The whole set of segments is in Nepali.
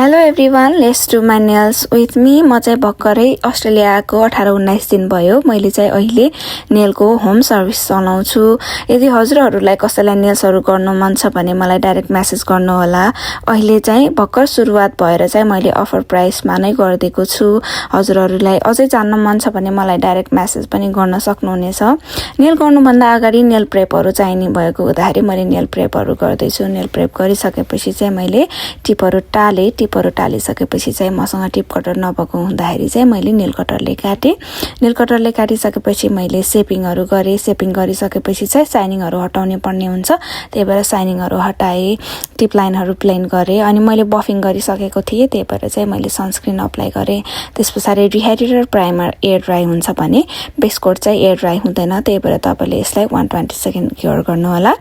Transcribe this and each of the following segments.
Hello everyone, let's do my nails with me. म चाहिँ भर्खरै अस्ट्रेलिया आएको 18-19 दिन भयो। मैले चाहिँ अहिले नेलको होम सर्भिस चलाउँछु। यदि हजुरहरूलाई कसैलाई नेल्सहरू गर्नु मन छ भने मलाई डाइरेक्ट म्यासेज गर्नुहोला। अहिले चाहिँ भर्खर सुरुवात भएर चाहिँ मैले अफर प्राइसमा नै गरिदिएको छु। हजुरहरूलाई अझै जान्न मन छ भने मलाई डाइरेक्ट म्यासेज पनि गर्न सक्नुहुनेछ। नेल गर्नुभन्दा अगाडि नेल प्रेपहरू चाहिने भएको हुँदाखेरि मैले नेल प्रेपहरू गर्दैछु। नेल प्रेप गरिसकेपछि चाहिँ मैले टिपहरू टालिसकेपछि चाहिँ मसँग टिप कटर नभएको हुँदाखेरि चाहिँ मैले नेल कटरले काटेँ। नेल कटरले काटिसकेपछि मैले सेपिङहरू गरेँ। सेपिङ गरिसकेपछि चाहिँ साइनिङहरू हटाउनु पर्ने हुन्छ, त्यही भएर साइनिङहरू हटाएँ। टिप लाइनहरू प्लेन गरेँ अनि मैले बफिङ गरिसकेको थिएँ, त्यही भएर चाहिँ मैले सनस्क्रिन अप्लाई गरेँ। त्यस पछाडि डिहाइड्रेटर प्राइमर एयर ड्राई हुन्छ भने बेस कोट चाहिँ एयर ड्राई हुँदैन, त्यही भएर तपाईँले यसलाई 120 सेकेन्ड क्योर गर्नुहोला।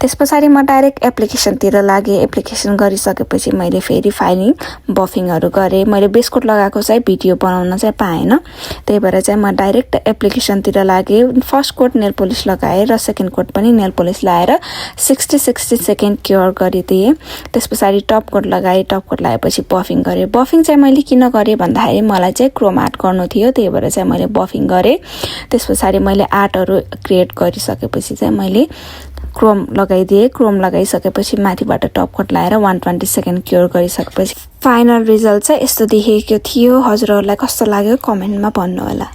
त्यस पछाडि म डाइरेक्ट एप्लिकेसनतिर लागेँ। एप्लिकेसन गरिसकेपछि मैले फेरि फाइलिङ बफिङहरू गरेँ। मैले बेस कोट लगाएको चाहिँ भिडियो बनाउन चाहिँ पाएन, त्यही भएर चाहिँ म डाइरेक्ट एप्लिकेसनतिर लागेँ। फर्स्ट कोट नेल पोलिस लगाएँ र सेकेन्ड कोट पनि नेल पोलिस लगाएर 60 सेकेन्ड क्योर गरिदिएँ। त्यस पछाडि टप कोट लगाएँ। टप कोट लगाएपछि बफिङ गरेँ। बफिङ चाहिँ मैले किन गरेँ भन्दाखेरि मलाई चाहिँ क्रोम आर्ट गर्नु थियो, त्यही भएर चाहिँ मैले बफिङ गरेँ। त्यस पछाडि मैले आर्टहरू क्रिएट गरिसकेपछि चाहिँ मैले क्रोम लगाइदिएँ। क्रोम लगाइसकेपछि माथिबाट टप कोट लगाएर 120 सेकेन्ड क्योर गरिसकेपछि फाइनल रिजल्ट चाहिँ यस्तो देखिएको थियो। हजुरहरूलाई कस्तो लाग्यो कमेन्टमा भन्नुहोला।